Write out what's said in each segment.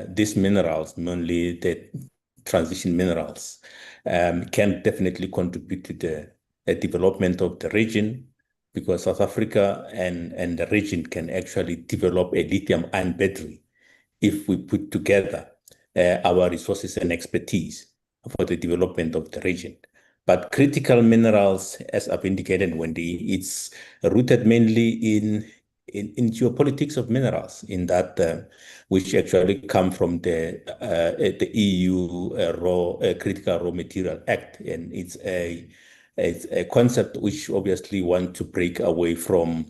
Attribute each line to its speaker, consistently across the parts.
Speaker 1: these minerals, mainly the transition minerals, can definitely contribute to the development of the region, because South Africa and the region can actually develop a lithium-ion battery if we put together our resources and expertise for the development of the region. But critical minerals, as I've indicated, Wendy, it's rooted mainly in geopolitics of minerals, in that which actually come from the EU Critical Raw Material Act, and it's a concept which obviously want to break away from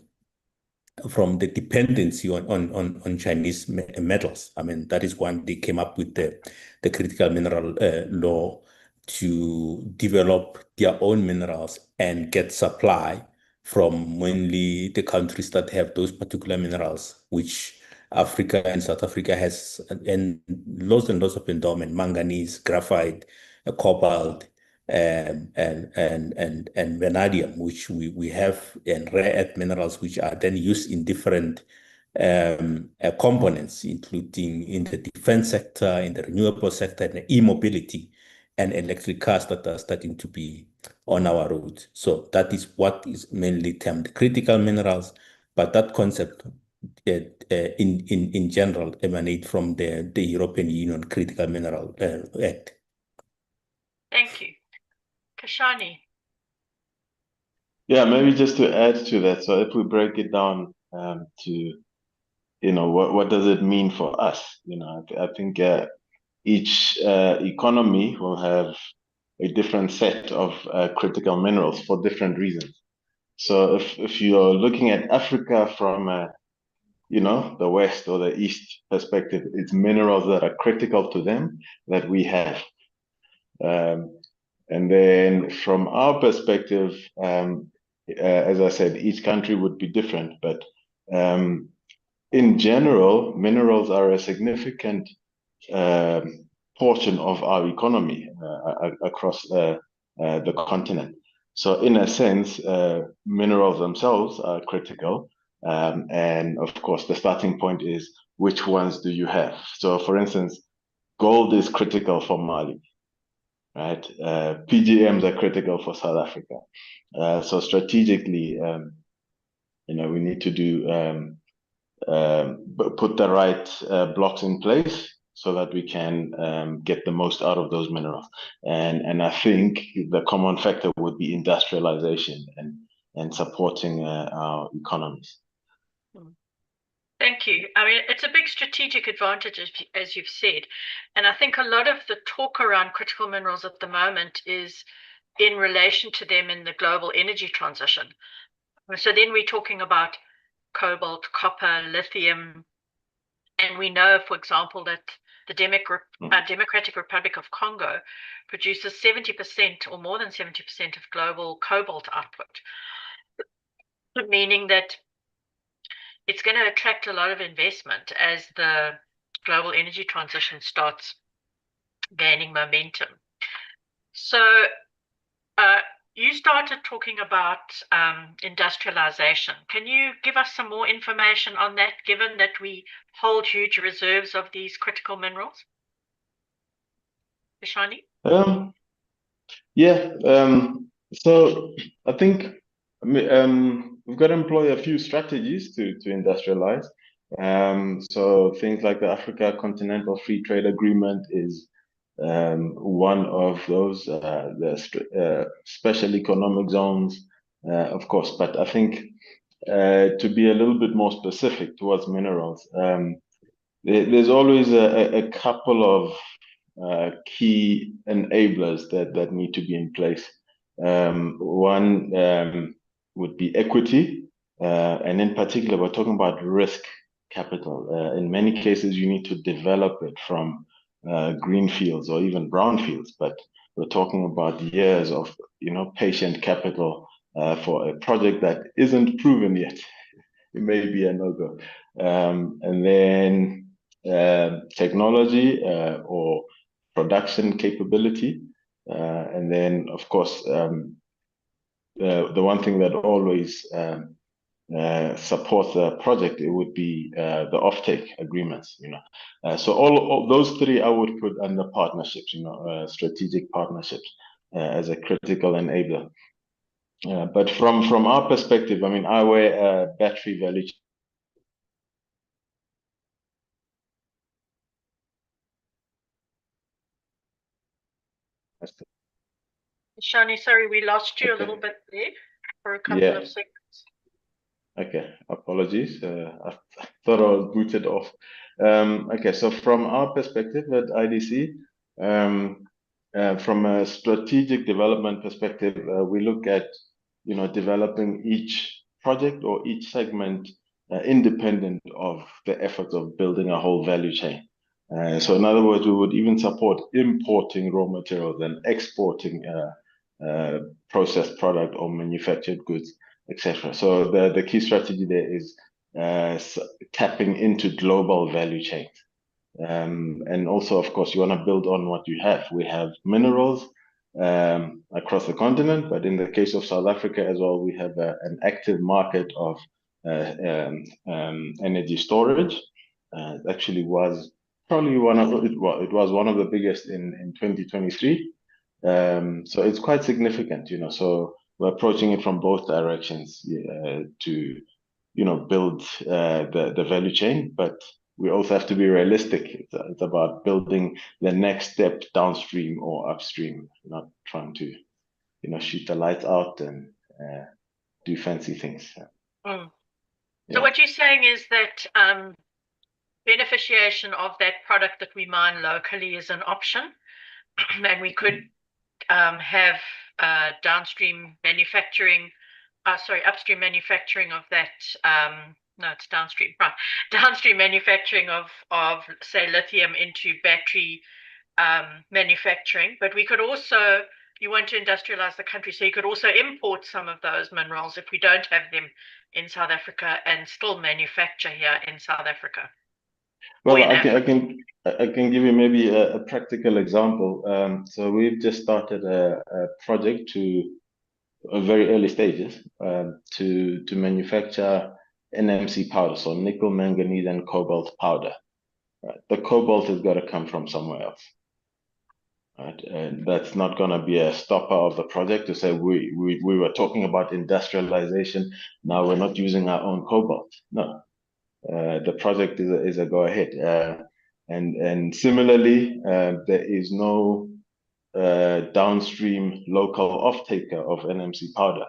Speaker 1: the dependency on Chinese metals. I mean, that is when they came up with the critical mineral law to develop their own minerals and get supply from mainly the countries that have those particular minerals, which Africa and South Africa has, and lots of endowment: manganese, graphite, cobalt, and vanadium, which we have, and rare earth minerals, which are then used in different components, including in the defense sector, in the renewable sector, and e-mobility, and electric cars that are starting to be on our roads. So that is what is mainly termed critical minerals, but that concept in general emanate from the European Union Critical Mineral Act.
Speaker 2: Thank you. Kashani.
Speaker 3: Yeah, maybe just to add to that. So if we break it down to, what does it mean for us? I think each economy will have a different set of critical minerals for different reasons. So if you're looking at Africa from the West or the East perspective, it's minerals that are critical to them that we have. And then from our perspective, as I said, each country would be different, but in general, minerals are a significant portion of our economy across the continent. So in a sense, minerals themselves are critical. And of course, the starting point is, which ones do you have? So for instance, gold is critical for Mali, right? PGMs are critical for South Africa. So strategically, we need to put the right blocks in place so that we can get the most out of those minerals. And I think the common factor would be industrialization and supporting our economies.
Speaker 2: Thank you. I mean, it's a big strategic advantage, as you've said. And I think a lot of the talk around critical minerals at the moment is in relation to them in the global energy transition. So then we're talking about cobalt, copper, lithium. And we know, for example, that the Democratic Republic of Congo produces 70% or more than 70% of global cobalt output, meaning that it's going to attract a lot of investment as the global energy transition starts gaining momentum. So you started talking about industrialization. Can you give us some more information on that, given that we hold huge reserves of these critical minerals? Kashani?
Speaker 3: So I think we've got to employ a few strategies to industrialize. So things like the Africa Continental Free Trade Agreement is one of those, the special economic zones, of course. But I think to be a little bit more specific towards minerals, there's always a couple of key enablers that need to be in place. One would be equity, and in particular, we're talking about risk capital. In many cases, you need to develop it from green fields or even brown fields, but we're talking about years of patient capital for a project that isn't proven yet. It may be a no-go. And then technology or production capability. And then, of course, the one thing that always support the project, it would be the offtake agreements, So all those three I would put under partnerships, strategic partnerships as a critical enabler. But from our perspective, I mean, our battery value chain.
Speaker 2: Shani, sorry, we lost you a little bit there for a couple of seconds.
Speaker 3: Okay, apologies. I thought I was booted off. Okay, so from our perspective at IDC, from a strategic development perspective, we look at, developing each project or each segment independent of the efforts of building a whole value chain. So in other words, we would even support importing raw materials and exporting processed product or manufactured goods, etc. So the key strategy there is tapping into global value chains. And also, of course, you want to build on what you have. We have minerals across the continent, but in the case of South Africa as well, we have an active market of energy storage. Actually was probably it was one of the biggest in 2023. So it's quite significant, So we're approaching it from both directions to, build the value chain, but we also have to be realistic. It's about building the next step downstream or upstream, not trying to, shoot the lights out and do fancy things.
Speaker 2: Mm. So what you're saying is that beneficiation of that product that we mine locally is an option, and we could have upstream manufacturing of that. No, it's downstream, right? Downstream manufacturing of say lithium into battery manufacturing. But we could also, you want to industrialize the country, so you could also import some of those minerals if we don't have them in South Africa and still manufacture here in South Africa.
Speaker 3: Well, I can give you maybe a practical example. So we've just started a project to very early stages to manufacture NMC powder, so nickel, manganese, and cobalt powder. Right? The cobalt has got to come from somewhere else. Right? And that's not going to be a stopper of the project to say we were talking about industrialization. Now we're not using our own cobalt. No, the project is a go ahead. And similarly, there is no downstream local off-taker of NMC powder.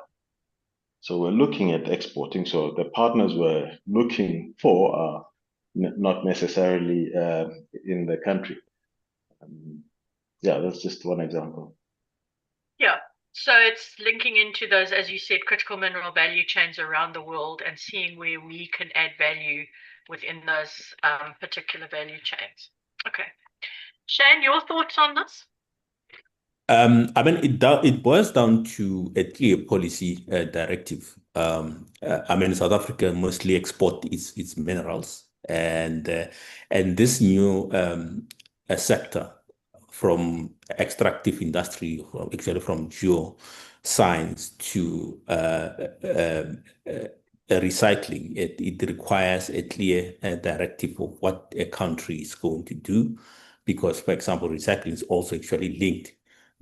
Speaker 3: So we're looking at exporting. So the partners we're looking for are not necessarily in the country. Yeah, that's just one example.
Speaker 2: Yeah. So it's linking into those, as you said, critical mineral value chains around the world and seeing where we can add value within those particular value chains. Okay. Shane, your thoughts on this?
Speaker 1: I mean, it boils down to a clear policy directive. I mean, South Africa mostly export its minerals, and this new sector from extractive industry, actually from geoscience to recycling, it requires a clear directive of what a country is going to do, because, for example, recycling is also actually linked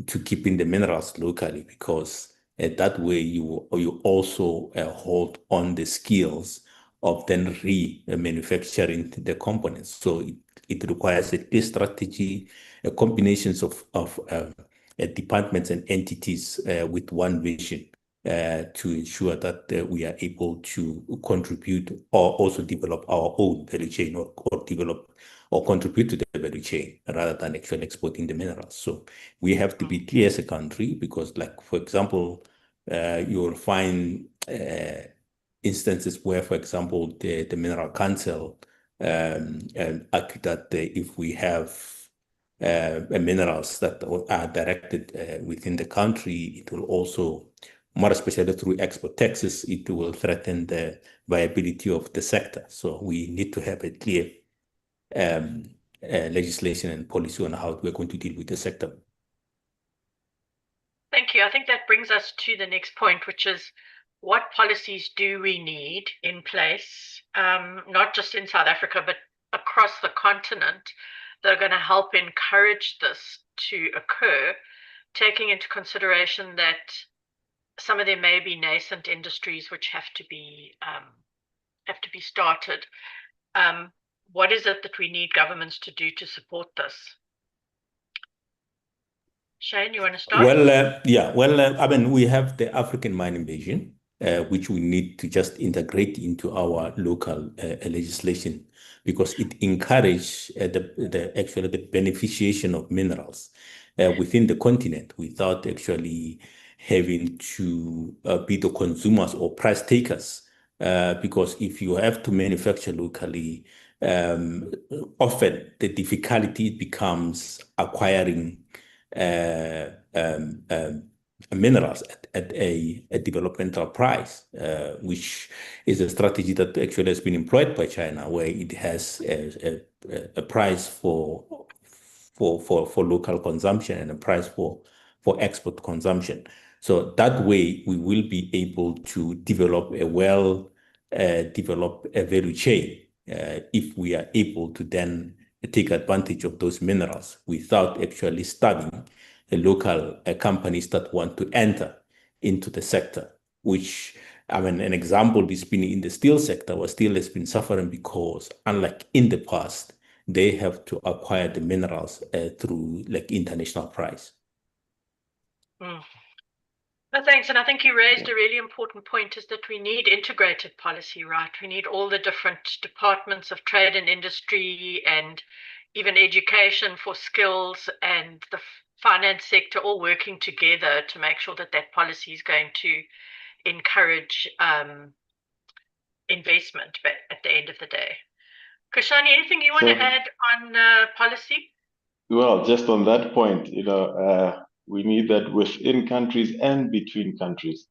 Speaker 1: to keeping the minerals locally, because that way you also hold on the skills of then re-manufacturing the components. So it requires a strategy, combinations of departments and entities with one vision to ensure that we are able to contribute or also develop our own value chain or develop or contribute to the value chain rather than actually exporting the minerals. So we have to be clear as a country, because, like, for example, you will find instances where, for example, the Mineral Council argue that if we have minerals that are directed within the country, it will also, more especially through export taxes, it will threaten the viability of the sector. So we need to have a clear legislation and policy on how we're going to deal with the sector.
Speaker 2: Thank you. I think that brings us to the next point, which is what policies do we need in place, not just in South Africa, but across the continent, that are going to help encourage this to occur, taking into consideration that some of them may be nascent industries which have to be started. What is it that we need governments to do to support this? Shane, you want to start?
Speaker 1: Well, I mean, we have the African mining vision, which we need to just integrate into our local legislation, because it encourages the beneficiation of minerals within the continent without actually having to be the consumers or price takers. Because if you have to manufacture locally, often the difficulty becomes acquiring minerals at a developmental price, which is a strategy that actually has been employed by China, where it has a price for local consumption and a price for export consumption. So that way, we will be able to develop develop a value chain if we are able to then take advantage of those minerals without actually starving the local companies that want to enter into the sector, which, I mean, an example is been in the steel sector, where steel has been suffering because, unlike in the past, they have to acquire the minerals through like international price.
Speaker 2: No, thanks. And I think you raised a really important point, is that we need integrated policy, right? We need all the different departments of trade and industry and even education for skills and the finance sector all working together to make sure that that policy is going to encourage investment, but at the end of the day. Kashani, anything you want to add on policy?
Speaker 3: Well, just on that point, we need that within countries and between countries,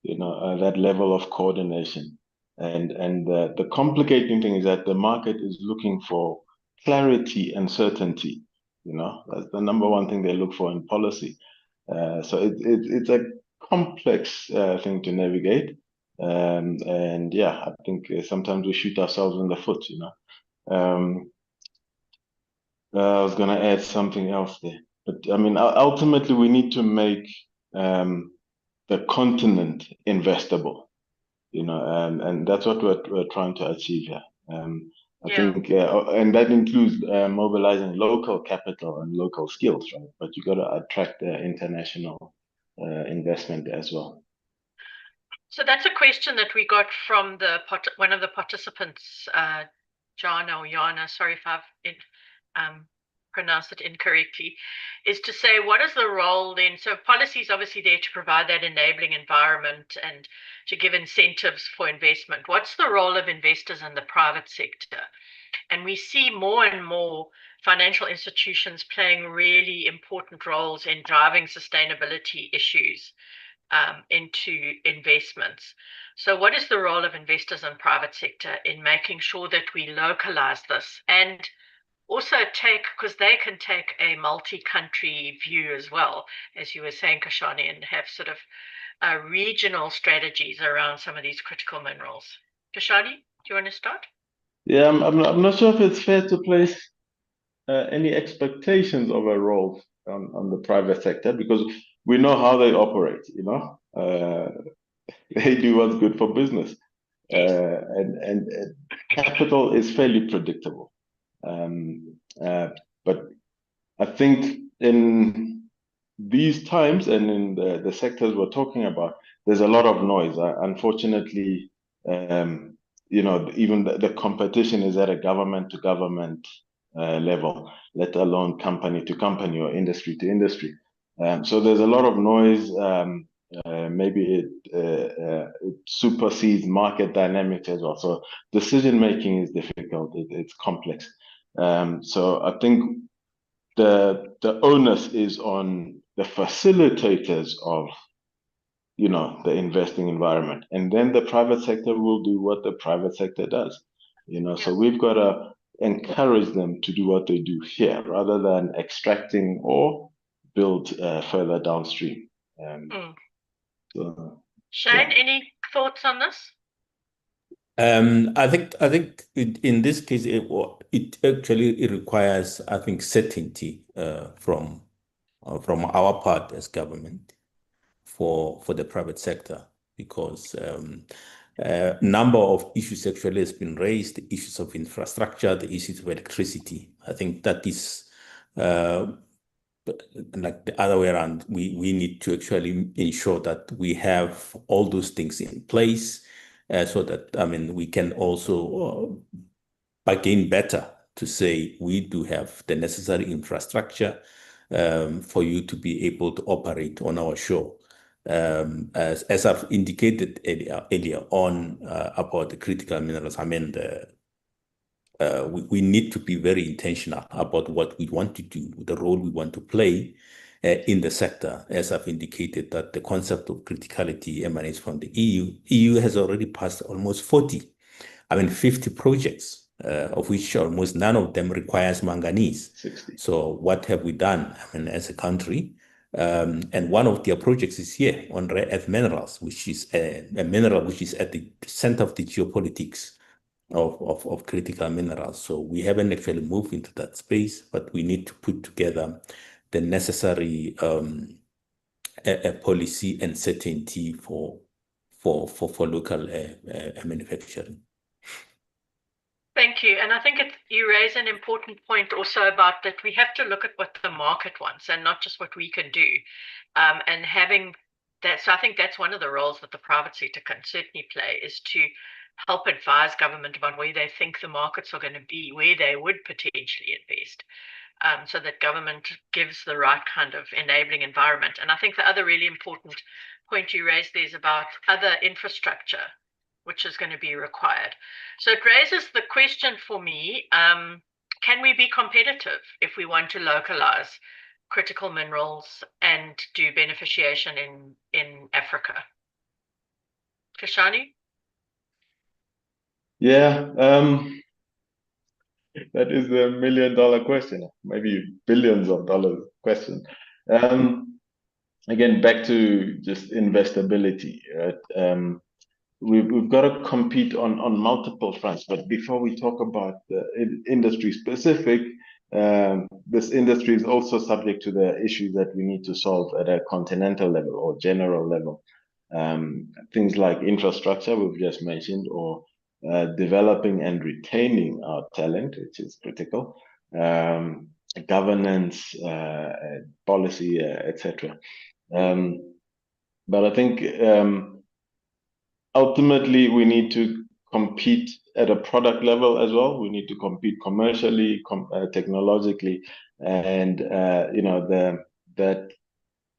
Speaker 3: that level of coordination. And the complicating thing is that the market is looking for clarity and certainty. That's the number one thing they look for in policy. So it's a complex thing to navigate. And yeah, I think sometimes we shoot ourselves in the foot, I was going to add something else there. But I mean, ultimately, we need to make the continent investable, and that's what we're trying to achieve here. I think, and that includes mobilizing local capital and local skills, right? But you got to attract international investment as well.
Speaker 2: So that's a question that we got from one of the participants, Jana or Yana. Sorry if I've pronounced it incorrectly. Is to say, what is the role then? So policy is obviously there to provide that enabling environment and to give incentives for investment. What's the role of investors in the private sector? And we see more and more financial institutions playing really important roles in driving sustainability issues into investments. So what is the role of investors in private sector in making sure that we localize this, and also because they can take a multi-country view as well, as you were saying, Kashani, and have sort of regional strategies around some of these critical minerals. Kashani, do you want to start?
Speaker 3: Yeah, I'm not sure if it's fair to place any expectations of a role on the private sector, because we know how they operate, they do what's good for business. And capital is fairly predictable. But I think in these times and in the sectors we're talking about, there's a lot of noise. Unfortunately, even the competition is at a government to government level, let alone company to company or industry to industry. So there's a lot of noise. Maybe it supersedes market dynamics as well. So decision making is difficult. It's complex. So I think the onus is on the facilitators of the investing environment, and then the private sector will do what the private sector does. So we've got to encourage them to do what they do here, rather than extracting or build further downstream.
Speaker 2: Shane, any thoughts on this?
Speaker 1: I think in this case it actually requires, I think, certainty from our part as government for the private sector, because a number of issues actually has been raised, the issues of infrastructure, the issues of electricity. I think that is like the other way around. We need to actually ensure that we have all those things in place, so that, I mean, we can also bargain better to say we do have the necessary infrastructure for you to be able to operate on our shore. As I've indicated earlier on about the critical minerals, I mean, we need to be very intentional about what we want to do, the role we want to play in the sector. As I've indicated, that the concept of criticality emanates from the EU. EU has already passed almost 50 projects, of which almost none of them requires manganese.
Speaker 3: 60.
Speaker 1: So what have we done, I mean, as a country? And one of their projects is here on rare earth minerals, which is a mineral which is at the center of the geopolitics of critical minerals. So we haven't actually moved into that space, but we need to put together the necessary a policy and certainty for local manufacturing.
Speaker 2: Thank you. And I think you raise an important point also about that we have to look at what the market wants and not just what we can do. And having that, so I think that's one of the roles that the private sector can certainly play, is to help advise government about where they think the markets are going to be, where they would potentially invest, so that government gives the right kind of enabling environment. And I think the other really important point you raised there is about other infrastructure, which is going to be required. So it raises the question for me, can we be competitive if we want to localize critical minerals and do beneficiation in Africa? Kashani?
Speaker 3: Yeah, that is a $1 million question, maybe billions of dollars question. Again, back to just investability, right? We've got to compete on multiple fronts. But before we talk about the industry specific, this industry is also subject to the issues that we need to solve at a continental level or general level. Things like infrastructure, we've just mentioned, or developing and retaining our talent, which is critical, governance, policy, etc. But I think ultimately we need to compete at a product level as well. We need to compete commercially, technologically, and that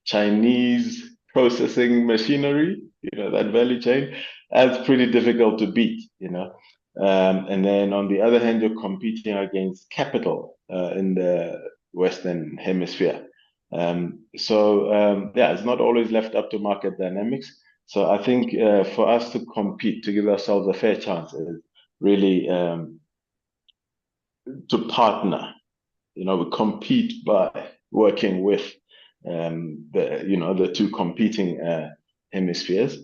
Speaker 3: Chinese processing machinery, that value chain, that's pretty difficult to beat, and then on the other hand, you're competing against capital in the Western Hemisphere. It's not always left up to market dynamics. So I think for us to compete, to give ourselves a fair chance, is really to partner. We compete by working with the two competing hemispheres.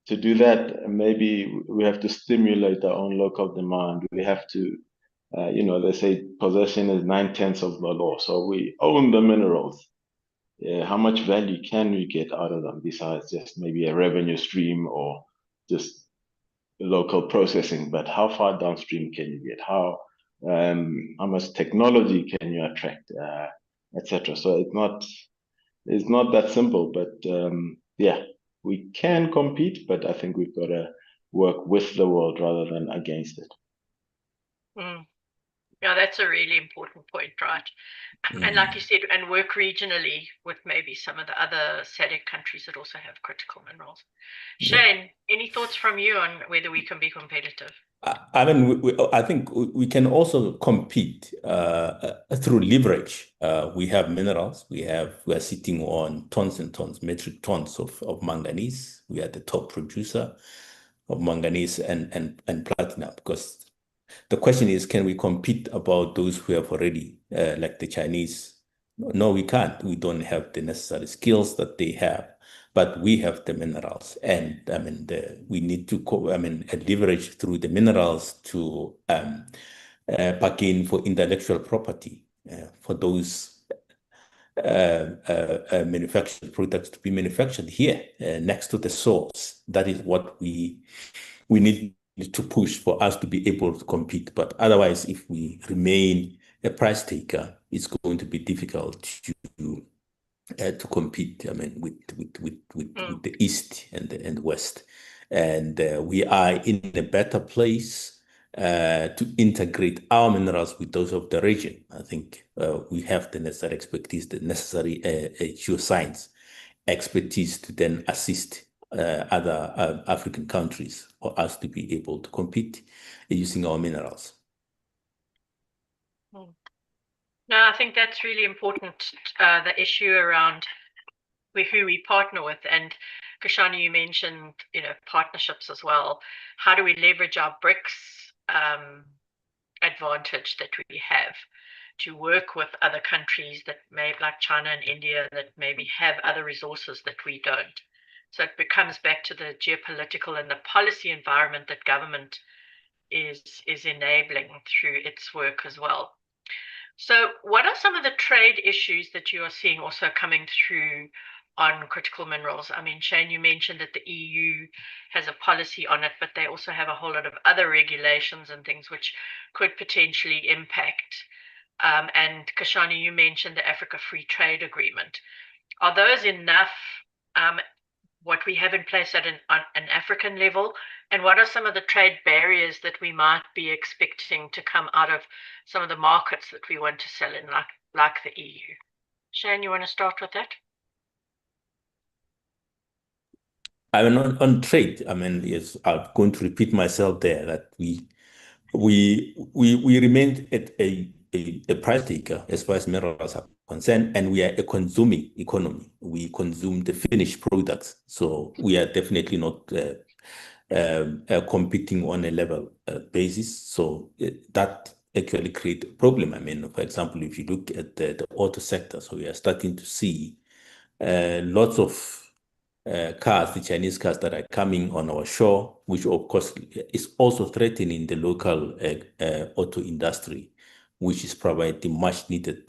Speaker 3: To do that, maybe we have to stimulate our own local demand. We have to, they say possession is 9/10 of the law. So we own the minerals. How much value can we get out of them besides just maybe a revenue stream or just local processing? But how far downstream can you get? How much technology can you attract, etc. So it's not that simple, but we can compete, but I think we've got to work with the world rather than against it.
Speaker 2: Yeah, that's a really important point, right? And like you said, and work regionally with maybe some of the other SADC countries that also have critical minerals. Shane, any thoughts from you on whether we can be competitive?
Speaker 1: I mean, I think we can also compete through leverage. We have minerals. We are sitting on tons and tons, metric tons of manganese. We are the top producer of manganese and platinum. Because the question is, can we compete about those who have already, like the Chinese? No, we can't. We don't have the necessary skills that they have. but we have the minerals, and we need to leverage through the minerals to bargain for intellectual property for those manufactured products to be manufactured here next to the source. That is what we need to push for us to be able to compete. But otherwise, if we remain a price taker, it's going to be difficult to compete. With the East and the West, and we are in a better place to integrate our minerals with those of the region. I think we have the necessary expertise, the necessary geoscience expertise to then assist other African countries for us to be able to compete using our minerals.
Speaker 2: No, I think that's really important, the issue around who we partner with. And Kashani, you mentioned, partnerships as well. How do we leverage our BRICS advantage that we have to work with other countries that like China and India, that maybe have other resources that we don't? So it becomes back to the geopolitical and the policy environment that government is enabling through its work as well. So what are some of the trade issues that you are seeing also coming through on critical minerals? I mean, Shane, you mentioned that the EU has a policy on it, but they also have a whole lot of other regulations and things which could potentially impact. And Kashani, you mentioned the Africa Free Trade Agreement. Are those enough, what we have in place at an African level? And what are some of the trade barriers that we might be expecting to come out of some of the markets that we want to sell in, like the EU? Shane, you want to start with that?
Speaker 1: On trade, yes, I'm going to repeat myself there, that we remain at a price taker as far as minerals are concerned, and we are a consuming economy. We consume the finished products, so we are definitely not competing on a level basis. So that actually creates a problem. For example, if you look at the auto sector, so we are starting to see lots of cars, the Chinese cars that are coming on our shore, which of course is also threatening the local auto industry, which is providing much needed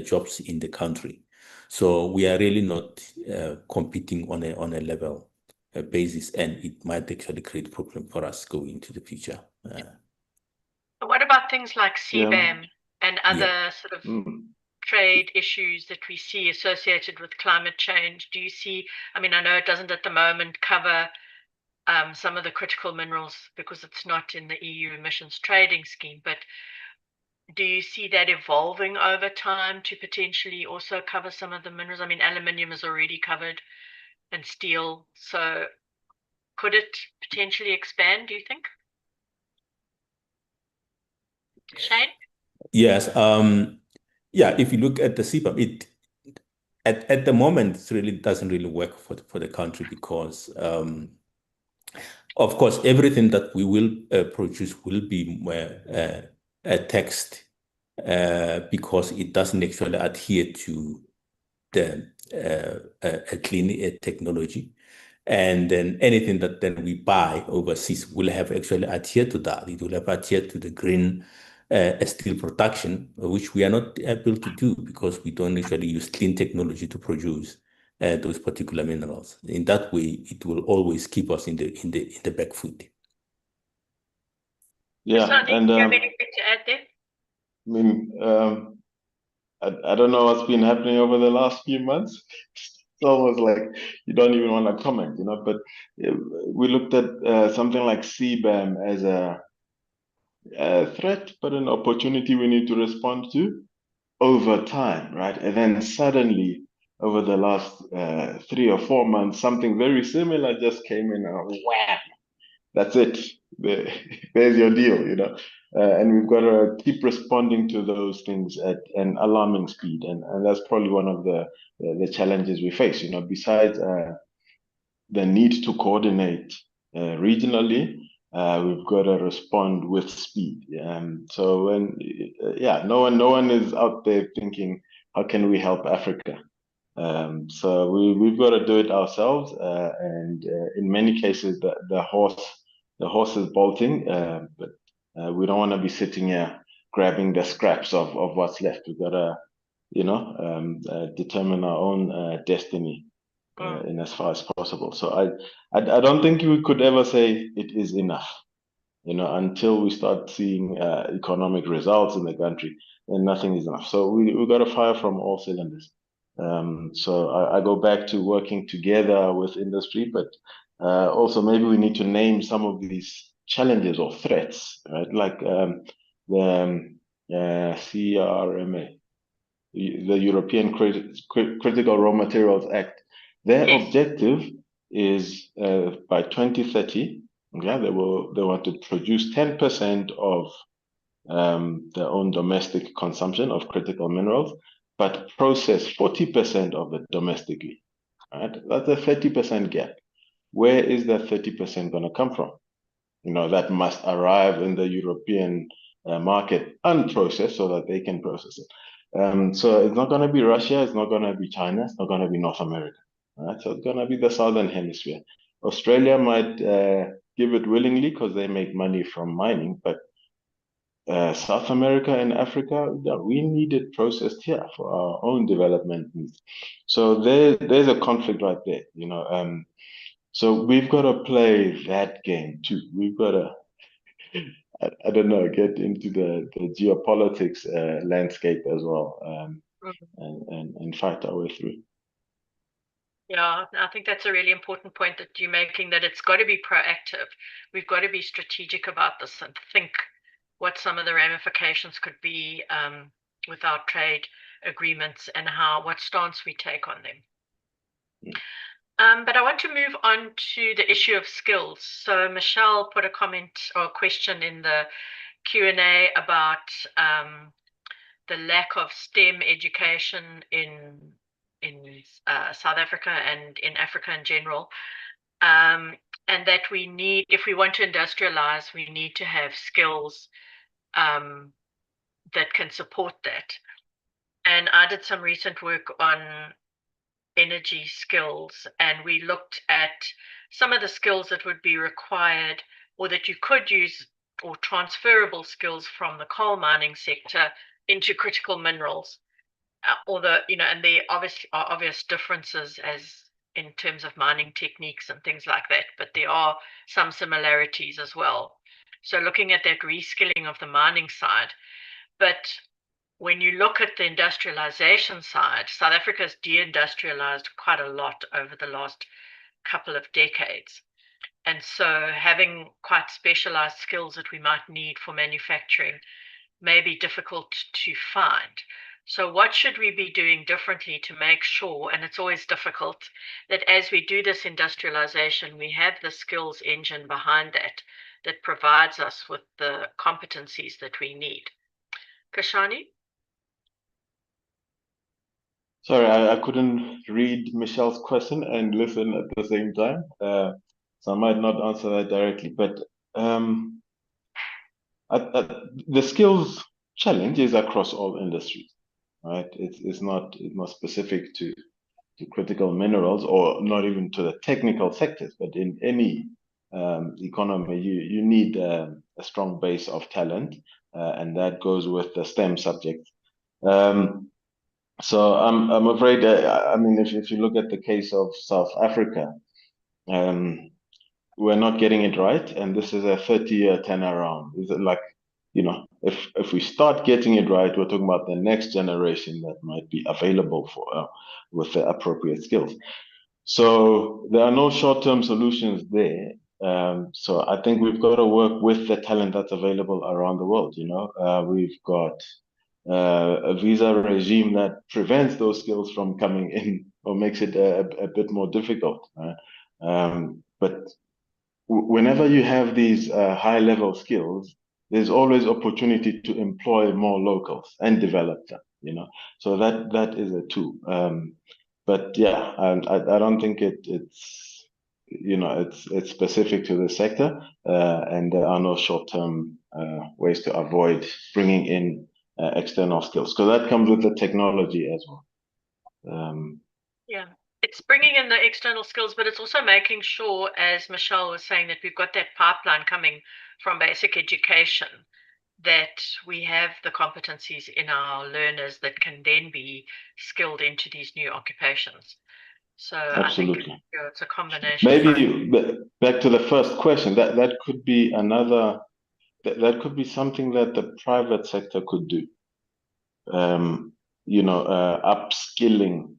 Speaker 1: jobs in the country. So we are really not competing on a level basis, and it might actually create a problem for us going into the future.
Speaker 2: What about things like CBAM and other sort of trade issues that we see associated with climate change? Do you see, I know it doesn't at the moment cover some of the critical minerals because it's not in the EU emissions trading scheme, but do you see that evolving over time to potentially also cover some of the minerals? Aluminium is already covered, and steel. So could it potentially expand, do you think? Shane?
Speaker 1: Yes. If you look at the CBAM, it at the moment it really doesn't really work for the country, because of course everything that we will produce will be taxed because it doesn't actually adhere to the clean technology. And then anything that then we buy overseas will have actually adhered to that. It will have adhered to the green steel production, which we are not able to do because we don't actually use clean technology to produce those particular minerals. In that way, it will always keep us in the back foot.
Speaker 3: Yeah,
Speaker 2: and do you have anything to add there?
Speaker 3: I don't know what's been happening over the last few months. It's almost like you don't even want to comment, but we looked at something like CBAM as a threat, but an opportunity we need to respond to over time, right? And then suddenly, over the last 3 or 4 months, something very similar just came in, and wham, that's it. There's your deal, and we've got to keep responding to those things at an alarming speed, and that's probably one of the challenges we face. Besides the need to coordinate regionally, we've got to respond with speed. So when no one is out there thinking, how can we help Africa? So we've got to do it ourselves, and in many cases the horse is bolting, but we don't want to be sitting here grabbing the scraps of what's left. We've got to, determine our own destiny in as far as possible. So I don't think we could ever say it is enough, until we start seeing economic results in the country, then nothing is enough. So we've got to fire from all cylinders. So I go back to working together with industry, but also maybe we need to name some of these challenges or threats, right? Like the CRMA, the European Critical Raw Materials Act. Their objective is by 2030, they want to produce 10% of their own domestic consumption of critical minerals, but process 40% of it domestically. Right? That's a 30% gap. Where is that 30% going to come from? That must arrive in the European market unprocessed so that they can process it. So it's not going to be Russia, it's not going to be China, it's not going to be North America. Right? So it's going to be the Southern Hemisphere. Australia might give it willingly because they make money from mining, but South America and Africa, we need it processed here for our own development needs. So there's a conflict right there, so we've got to play that game too. We've got to, I don't know, get into the geopolitics landscape as well, and fight our way through.
Speaker 2: Yeah, I think that's a really important point that you're making, that it's got to be proactive. We've got to be strategic about this and think what some of the ramifications could be with our trade agreements and what stance we take on them. But I want to move on to the issue of skills. So Michelle put a comment or a question in the Q&A about the lack of STEM education in South Africa and in Africa in general, and that we need, if we want to industrialize, we need to have skills that can support that. And I did some recent work on energy skills, and we looked at some of the skills that would be required or that you could use, or transferable skills from the coal mining sector into critical minerals, and there obviously are obvious differences as in terms of mining techniques and things like that, but there are some similarities as well. So looking at that reskilling of the mining side, but when you look at the industrialization side, South Africa's deindustrialized quite a lot over the last couple of decades. And so having quite specialized skills that we might need for manufacturing may be difficult to find. So what should we be doing differently to make sure, and it's always difficult, that as we do this industrialization, we have the skills engine behind that provides us with the competencies that we need? Kashani?
Speaker 3: Sorry, I couldn't read Michelle's question and listen at the same time, so I might not answer that directly. But the skills challenge is across all industries, right? It's not specific to critical minerals, or not even to the technical sectors, but in any economy, you need a strong base of talent, and that goes with the STEM subjects. So I'm afraid, I mean, if you look at the case of South Africa, we're not getting it right, and this is a 30-year turnaround. Is it like, if we start getting it right, we're talking about the next generation that might be available for with the appropriate skills. So there are no short-term solutions there. So I think we've got to work with the talent that's available around the world. We've got a visa regime that prevents those skills from coming in, or makes it a bit more difficult. But whenever you have these high-level skills, there's always opportunity to employ more locals and develop them. So that is a tool. But yeah, I don't think it's specific to the sector, and there are no short-term ways to avoid bringing in external skills, because that comes with the technology as well.
Speaker 2: Yeah. It's bringing in the external skills, but it's also making sure, as Michelle was saying, that we've got that pipeline coming from basic education, that we have the competencies in our learners that can then be skilled into these new occupations. So I think
Speaker 3: Absolutely.
Speaker 2: it's a combination.
Speaker 3: Maybe back to the first question, that could be another, that could be something that the private sector could do. Upskilling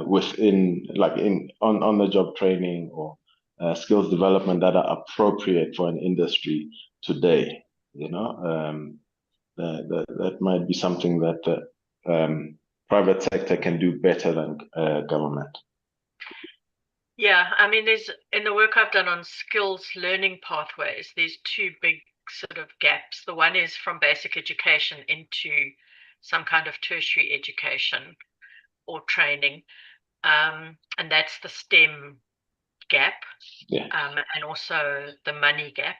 Speaker 3: within, like on the job training or skills development that are appropriate for an industry today. That might be something that the private sector can do better than government.
Speaker 2: Yeah, I mean, in the work I've done on skills learning pathways, there's two big sort of gaps. The one is from basic education into some kind of tertiary education or training, and that's the STEM gap,
Speaker 3: Yeah.
Speaker 2: and also the money gap.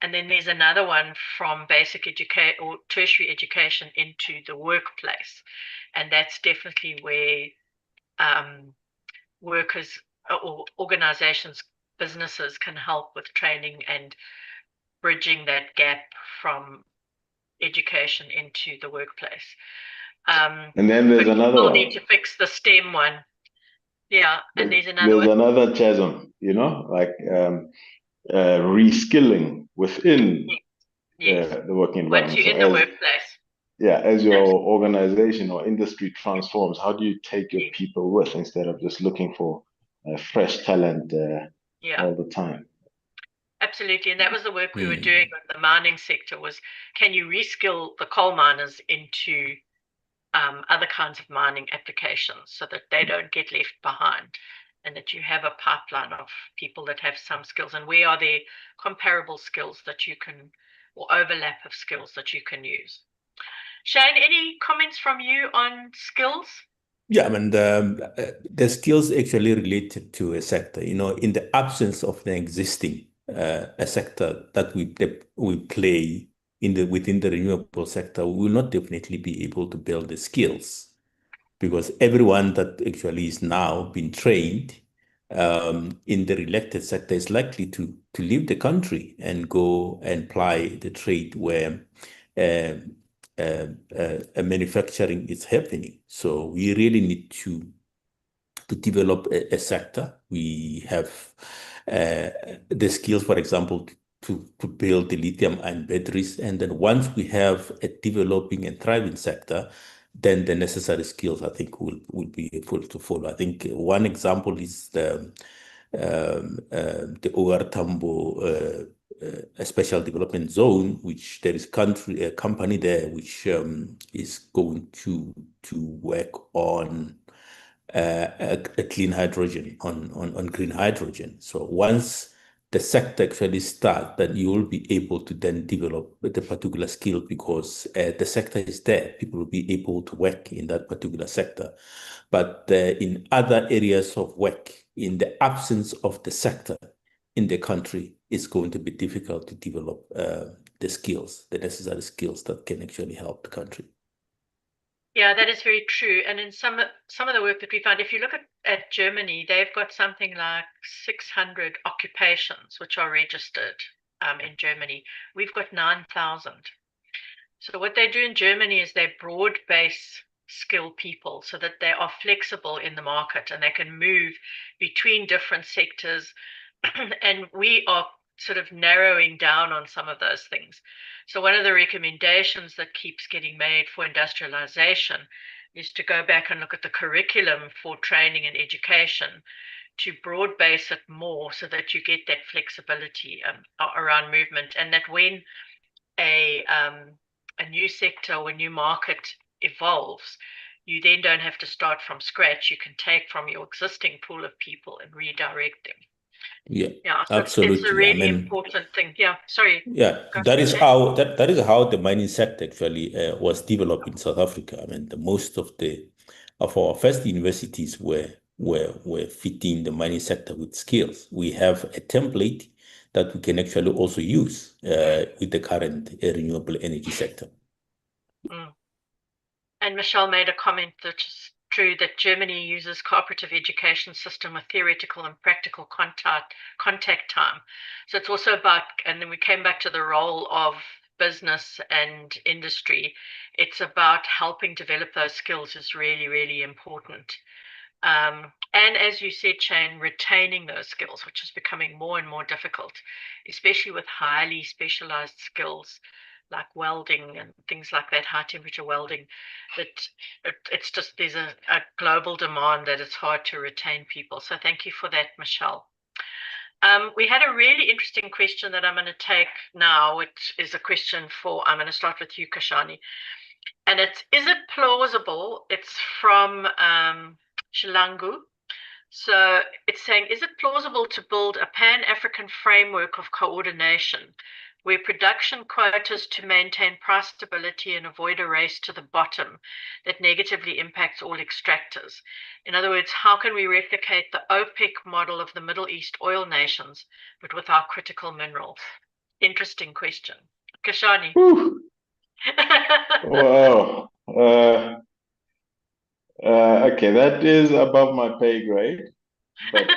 Speaker 2: And then there's another one from basic education or tertiary education into the workplace, and that's definitely where workers or organizations, businesses can help with training and bridging that gap from education into the workplace.
Speaker 3: And then there's another
Speaker 2: we'll
Speaker 3: one.
Speaker 2: need to fix the STEM one. Yeah, and there's
Speaker 3: There's another chasm, like reskilling within
Speaker 2: yes.
Speaker 3: the working
Speaker 2: Once
Speaker 3: environment.
Speaker 2: you're in the workplace.
Speaker 3: Yeah, as your organization or industry transforms, how do you take your people with instead of just looking for fresh talent all the time?
Speaker 2: Absolutely, and that was the work we were doing in the mining sector. Was can you reskill the coal miners into other kinds of mining applications so that they don't get left behind, and that you have a pipeline of people that have some skills, and where are there comparable skills that you can, or overlap of skills that you can use. Shane, any comments from you on skills?
Speaker 1: Yeah, I mean, the skills actually related to a sector, in the absence of the existing a sector that we play within the renewable sector, we will not definitely be able to build the skills, because everyone that actually is now being trained in the elected sector is likely to leave the country and go and ply the trade where manufacturing is happening. So we really need to develop a sector. We have the skills, for example, to build the lithium ion batteries. And then once we have a developing and thriving sector, then the necessary skills, I think, will be able to follow. I think one example is the OR Tambo a special development zone, which there is a company there which is going to work on a clean hydrogen, on green hydrogen. So once the sector actually starts, then you will be able to then develop the particular skill, because the sector is there. People will be able to work in that particular sector. But in other areas of work, in the absence of the sector in the country, it's going to be difficult to develop the necessary skills that can actually help the country.
Speaker 2: Yeah, that is very true. And in some of the work that we found, if you look at Germany, they've got something like 600 occupations which are registered in Germany. We've got 9,000. So what they do in Germany is they broad base skill people so that they are flexible in the market and they can move between different sectors. And we are sort of narrowing down on some of those things. So one of the recommendations that keeps getting made for industrialization is to go back and look at the curriculum for training and education to broad base it more so that you get that flexibility around movement, and that when a new sector or a new market evolves, you then don't have to start from scratch. You can take from your existing pool of people and redirect them.
Speaker 1: Yeah,
Speaker 2: So
Speaker 1: absolutely.
Speaker 2: it's a really important thing. Yeah, sorry.
Speaker 1: Yeah, that is how the mining sector actually was developed in South Africa. I mean, the most of our first universities were fitting the mining sector with skills. We have a template that we can actually also use with the current renewable energy sector.
Speaker 2: And Michelle made a comment that is true that Germany uses cooperative education system with theoretical and practical contact time. So it's also about, and then we came back to the role of business and industry. It's about helping develop those skills is really, really important. And as you said, Shane, retaining those skills, which is becoming more and more difficult, especially with highly specialized skills like welding and things like that, high temperature welding, that it's just, there's a global demand that it's hard to retain people. So thank you for that, Michelle. We had a really interesting question that I'm going to take now, which is a question for, I'm going to start with you, Kashani. And is it plausible? It's from Shilangu. So it's saying, is it plausible to build a Pan-African framework of coordination where production quotas to maintain price stability and avoid a race to the bottom that negatively impacts all extractors? In other words, how can we replicate the OPEC model of the Middle East oil nations, but with our critical minerals? Interesting question. Kashani.
Speaker 3: Wow. Okay, that is above my pay grade, but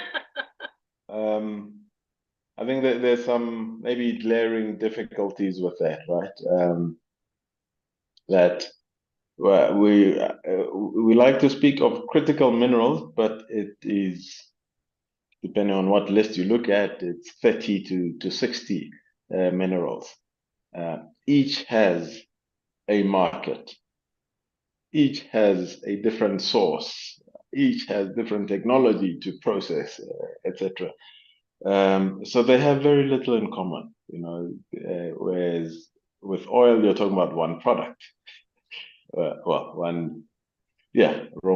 Speaker 3: I think that there's some maybe glaring difficulties with that, right? That we like to speak of critical minerals, but it is, depending on what list you look at, it's 30 to 60 minerals. Each has a market. Each has a different source. Each has different technology to process, etc. So they have very little in common, you know. Whereas with oil, you're talking about one product, raw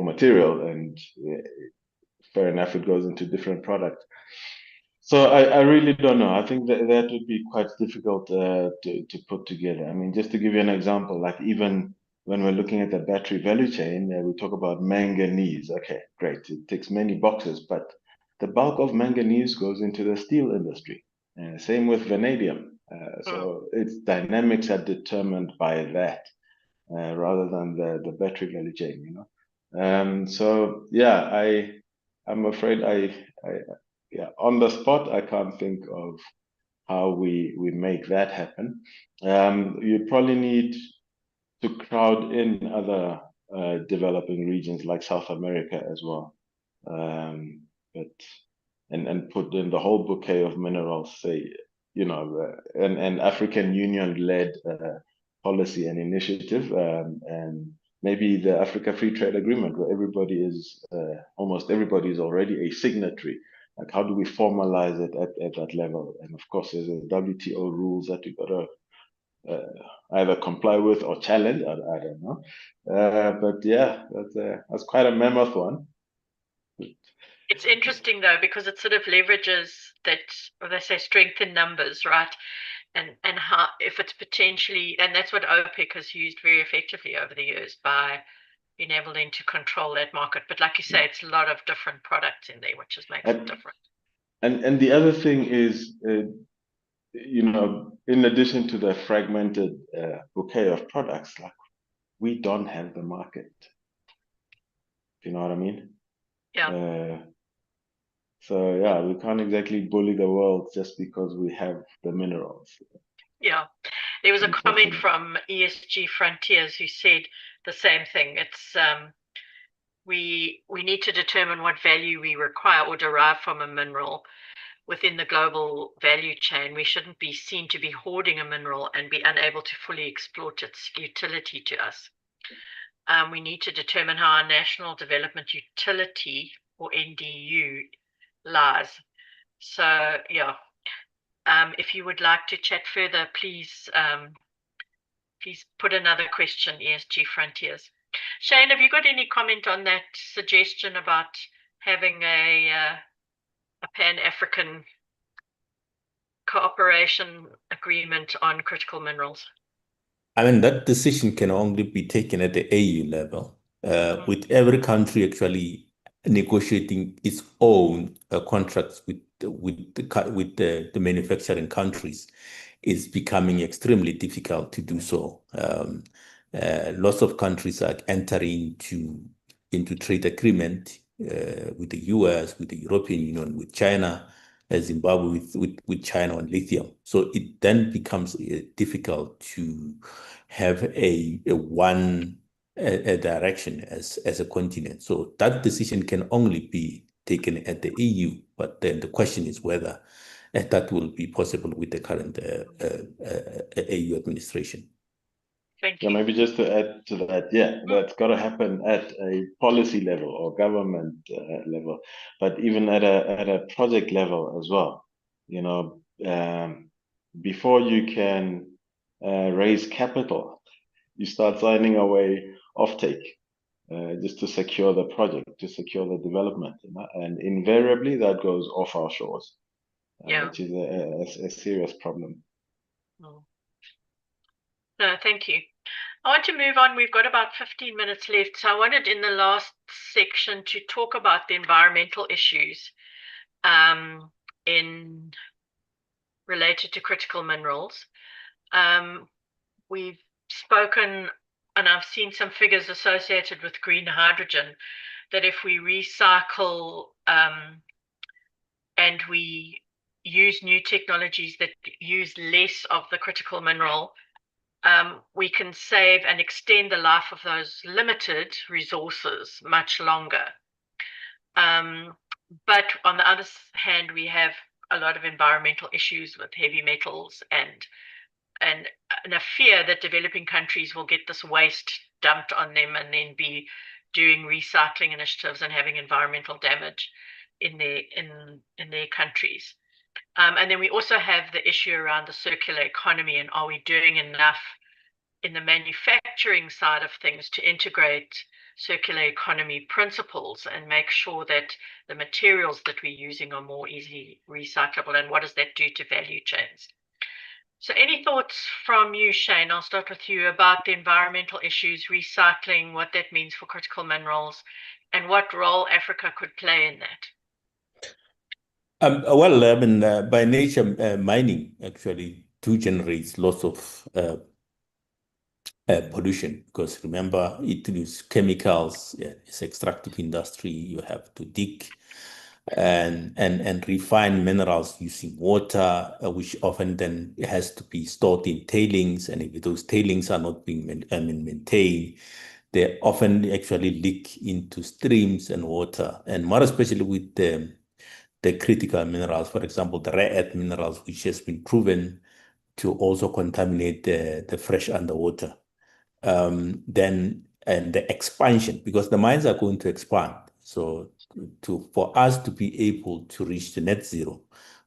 Speaker 3: material, and fair enough, it goes into different products. So I really don't know. I think that would be quite difficult to put together. I mean, just to give you an example, like even when we're looking at the battery value chain, we talk about manganese. Okay, great. It ticks many boxes, but the bulk of manganese goes into the steel industry. Same with vanadium. So its dynamics are determined by that rather than the battery value chain, you know. So yeah, I'm afraid on the spot, I can't think of how we make that happen. You probably need to crowd in other developing regions like South America as well, and put in the whole bouquet of minerals, say, you know, an African Union-led policy and initiative, and maybe the Africa Free Trade Agreement, where almost everybody is already a signatory. Like, how do we formalize it at that level? And of course, there's a WTO rules that you gotta either comply with or challenge. I don't know. But yeah, that's quite a mammoth one.
Speaker 2: It's interesting though, because it sort of leverages that, or they say strength in numbers, right? And how, if it's potentially, and that's what OPEC has used very effectively over the years by being able then to control that market. But like you say, it's a lot of different products in there, which makes it different.
Speaker 3: And the other thing is, you know, in addition to the fragmented bouquet of products, like, we don't have the market. You know what I mean?
Speaker 2: Yeah.
Speaker 3: So yeah, we can't exactly bully the world just because we have the minerals.
Speaker 2: Yeah. There was a comment from ESG Frontiers who said the same thing. It's we need to determine what value we require or derive from a mineral within the global value chain. We shouldn't be seen to be hoarding a mineral and be unable to fully exploit its utility to us. We need to determine how our national development utility, or NDU, lies. So yeah, if you would like to chat further, please put another question, ESG Frontiers. Shane, have you got any comment on that suggestion about having a Pan-African cooperation agreement on critical minerals?
Speaker 1: I mean, that decision can only be taken at the AU level, with every country actually negotiating its own contracts with the manufacturing countries. Is becoming extremely difficult to do so. Lots of countries are entering into into trade agreement with the US, with the European Union, with China, Zimbabwe with China on lithium. So it then becomes difficult to have a one direction as a continent. So that decision can only be taken at the EU, but then the question is whether that will be possible with the current AU administration.
Speaker 2: Thank you.
Speaker 3: Yeah, maybe just to add to that, that's got to happen at a policy level or government level, but even at a project level as well. You know, before you can raise capital, you start signing away offtake just to secure the project, to secure the development, you know? And invariably that goes off our shores, which is a serious problem.
Speaker 2: No, thank you. I want to move on. We've got about 15 minutes left. So I wanted in the last section to talk about the environmental issues in related to critical minerals. We've spoken, and I've seen some figures associated with green hydrogen, that if we recycle and we use new technologies that use less of the critical mineral, we can save and extend the life of those limited resources much longer. But on the other hand, we have a lot of environmental issues with heavy metals and a fear that developing countries will get this waste dumped on them and then be doing recycling initiatives and having environmental damage in their countries. And then we also have the issue around the circular economy, and are we doing enough in the manufacturing side of things to integrate circular economy principles and make sure that the materials that we're using are more easily recyclable, and what does that do to value chains? So any thoughts from you, Shane? I'll start with you about the environmental issues, recycling, what that means for critical minerals, and what role Africa could play in that.
Speaker 1: Well, I mean, by nature, mining actually generates lots of pollution, because remember, it uses chemicals. It's extractive industry. You have to dig and refine minerals using water, which often then has to be stored in tailings. And if those tailings are not being maintained, they often actually leak into streams and water, and more especially with the critical minerals, for example, the rare earth minerals, which has been proven to also contaminate the fresh underwater. Then and the expansion, because the mines are going to expand. So for us to be able to reach the net zero,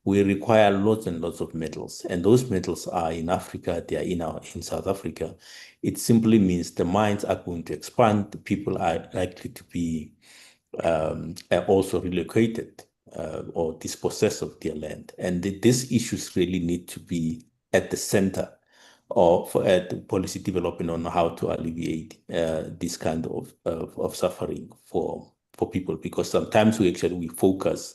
Speaker 1: we require lots and lots of metals, and those metals are in Africa. They are in South Africa. It simply means the mines are going to expand. The people are likely to be also relocated or dispossessed of their land, and these issues really need to be at the center of policy development on how to alleviate this kind of suffering for people, because sometimes we focus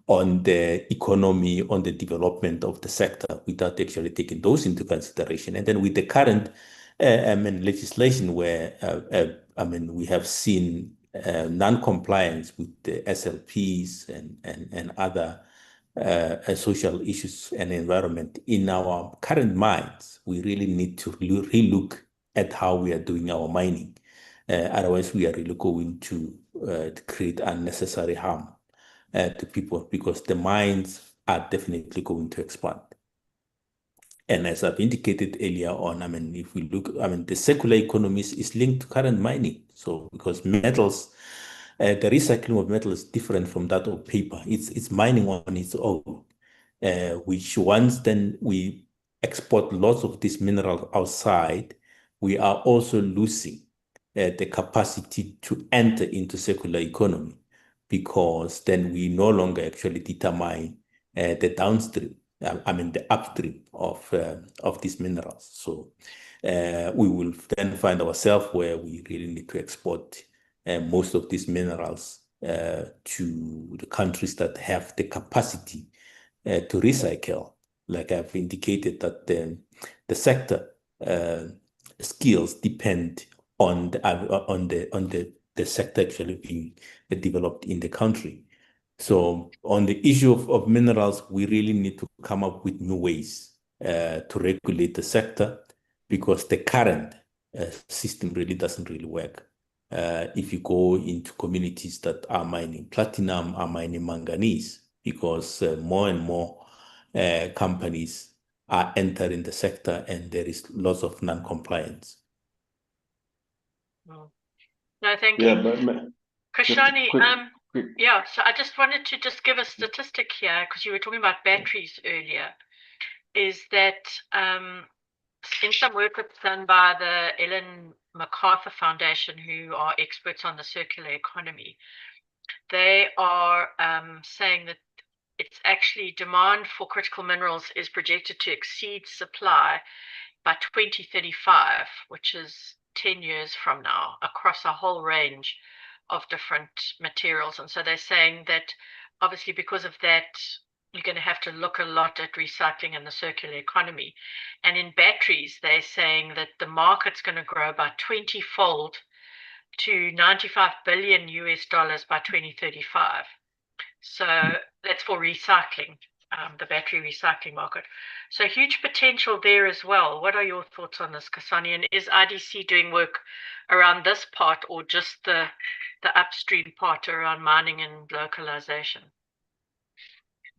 Speaker 1: on the economy, on the development of the sector, without actually taking those into consideration. And then with the current legislation, where we have seen non-compliance with the SLPs and other social issues and environment in our current mines, we really need to relook at how we are doing our mining. Otherwise, we are really going to create unnecessary harm to people, because the mines are definitely going to expand. And as I've indicated earlier on, if we look, the circular economies is linked to current mining. So because metals, the recycling of metal is different from that of paper. It's mining on its own, which once then we export lots of this mineral outside, we are also losing the capacity to enter into circular economy, because then we no longer actually determine the downstream, the upstream of these minerals. So we will then find ourselves where we really need to export most of these minerals to the countries that have the capacity to recycle. Like I've indicated, that the sector skills depend on the the sector actually being developed in the country. So on the issue of minerals, we really need to come up with new ways to regulate the sector, because the current system really doesn't really work. If you go into communities that are mining platinum, are mining manganese, because more and more companies are entering the sector and there is lots of non-compliance.
Speaker 2: No, thank
Speaker 3: Yeah,
Speaker 2: you.
Speaker 3: but just
Speaker 2: Kashani,
Speaker 3: quick.
Speaker 2: yeah, so I just wanted to just give a statistic here, because you were talking about batteries earlier, is that in some work that's done by the Ellen MacArthur Foundation, who are experts on the circular economy, they are saying that it's actually demand for critical minerals is projected to exceed supply by 2035, which is 10 years from now, across a whole range of different materials. And so they're saying that obviously because of that, you're going to have to look a lot at recycling and the circular economy. And in batteries, they're saying that the market's going to grow by 20-fold to 95 billion US dollars by 2035. So that's for recycling, the battery recycling market. So huge potential there as well. What are your thoughts on this, Kasani? And is IDC doing work around this part, or just the upstream part around mining and localization?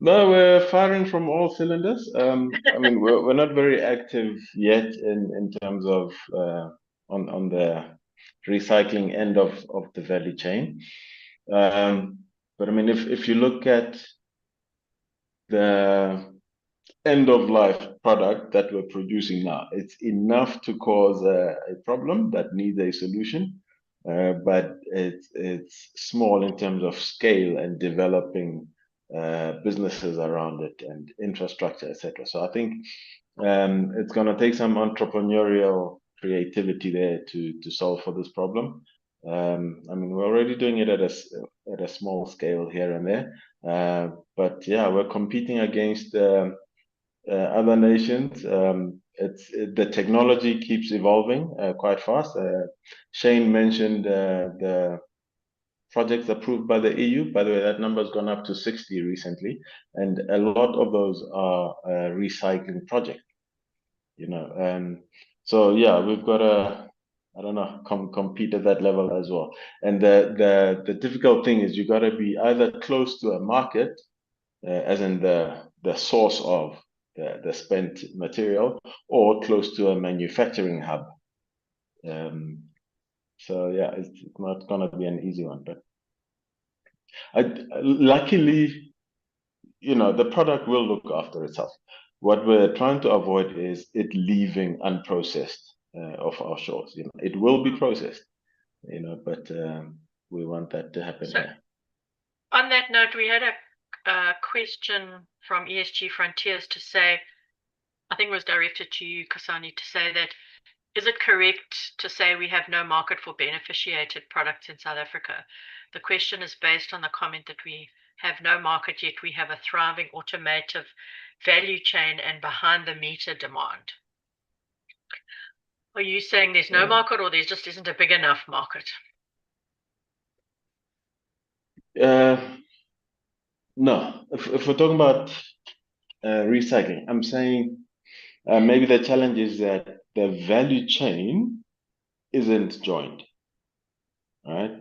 Speaker 3: No, we're firing from all cylinders. I mean, we're not very active yet in terms of on the recycling end of the value chain. But I mean, if you look at the end of life product that we're producing now, it's enough to cause a problem that needs a solution, but it's small in terms of scale and developing businesses around it and infrastructure, etc. So I think it's going to take some entrepreneurial creativity there to solve for this problem. I mean, we're already doing it at a small scale here and there, but yeah, we're competing against other nations. The technology keeps evolving quite fast. Shane mentioned the projects approved by the EU. By the way, that number has gone up to 60 recently, and a lot of those are recycling projects. You know, so yeah, we've got to, I don't know, compete at that level as well. And the difficult thing is you got to be either close to a market, as in the source of the spent material, or close to a manufacturing hub. So yeah, it's not gonna be an easy one, but luckily, you know, the product will look after itself. What we're trying to avoid is it leaving unprocessed off our shores. You know, it will be processed, you know, but we want that to happen here.
Speaker 2: On that note, we had a question from ESG Frontiers to say, I think it was directed to you, Kasani, to say that, is it correct to say we have no market for beneficiated products in South Africa? The question is based on the comment that we have no market, yet we have a thriving automotive value chain and behind the meter demand. Are you saying there's no market, or there just isn't a big enough market?
Speaker 3: No, if we're talking about recycling, I'm saying maybe the challenge is that the value chain isn't joined, right?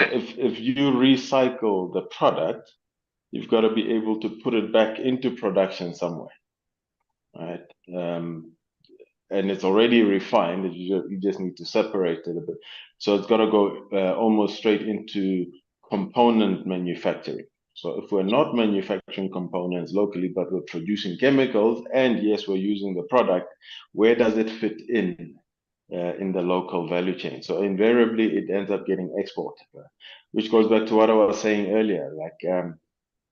Speaker 2: Okay.
Speaker 3: So if you recycle the product, you've got to be able to put it back into production somewhere, right? And it's already refined. You just need to separate it a bit. So it's got to go almost straight into component manufacturing. So if we're not manufacturing components locally, but we're producing chemicals, and yes, we're using the product, where does it fit in the local value chain? So invariably, it ends up getting exported, which goes back to what I was saying earlier. Like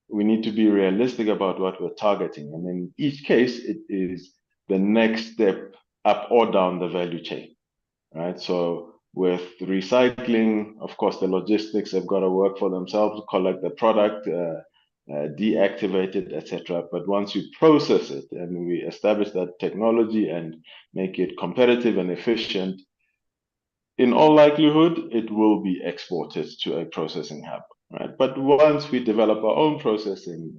Speaker 3: we need to be realistic about what we're targeting, and in each case, it is the next step up or down the value chain, right? So with recycling, of course, the logistics have got to work for themselves, collect the product, deactivate it, etc. But once you process it and we establish that technology and make it competitive and efficient, in all likelihood, it will be exported to a processing hub, right? But once we develop our own processing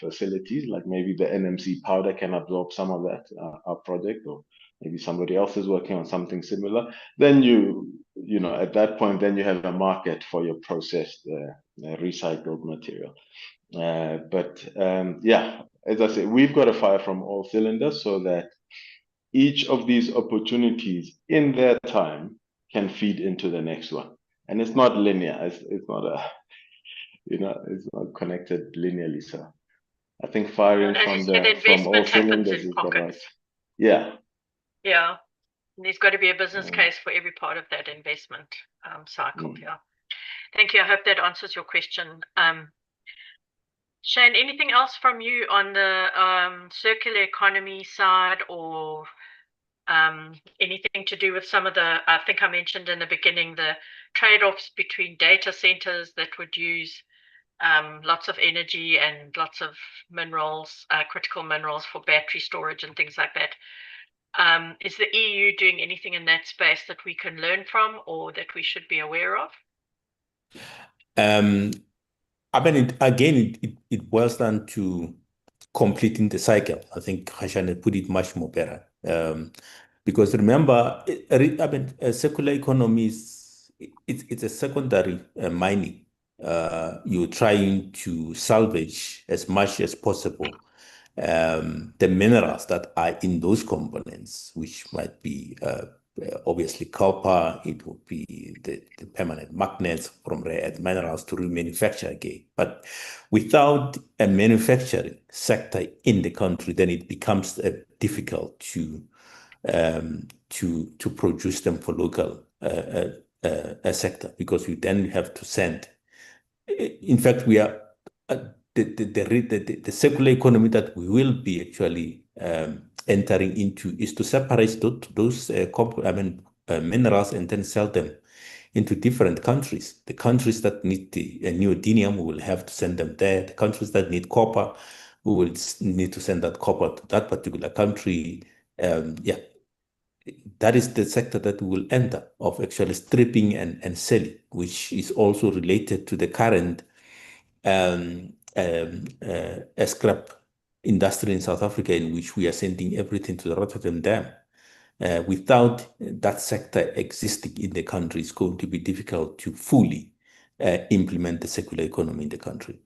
Speaker 3: facilities, like maybe the NMC powder can absorb some of that, our project, or maybe somebody else is working on something similar, then you know, at that point, then you have a market for your processed recycled material. Yeah, as I say, we've got to fire from all cylinders so that each of these opportunities in their time can feed into the next one. And it's not linear. It's not a, you know, it's not connected linearly. So I think firing
Speaker 2: As you
Speaker 3: from
Speaker 2: said,
Speaker 3: from all
Speaker 2: investment happens
Speaker 3: cylinders
Speaker 2: in
Speaker 3: is the right.
Speaker 2: pockets.
Speaker 3: Yeah.
Speaker 2: Yeah. And there's got to be a business case for every part of that investment cycle. Yeah. Thank you. I hope that answers your question. Shane, anything else from you on the circular economy side, or anything to do with some of the, I think I mentioned in the beginning, the trade-offs between data centers that would use lots of energy and lots of minerals, critical minerals for battery storage and things like that. Is the EU doing anything in that space that we can learn from or that we should be aware of?
Speaker 1: I mean, it boils down to completing the cycle. I think Hashane put it much more better. Because remember, I mean, circular economy it's a secondary mining. You're trying to salvage as much as possible the minerals that are in those components, which might be obviously copper, it would be the permanent magnets from rare earth minerals to remanufacture again. But without a manufacturing sector in the country, then it becomes difficult to produce them for local sector, because you then have to send. In fact, we are the circular economy that we will be actually entering into is to separate those minerals and then sell them into different countries. The countries that need the neodymium, we will have to send them there. The countries that need copper, we will need to send that copper to that particular country. Yeah, that is the sector that we will enter, of actually stripping and selling, which is also related to the current scrap industry in South Africa, in which we are sending everything to the Rotterdam Dam. Without that sector existing in the country, it's going to be difficult to fully implement the circular economy in the country.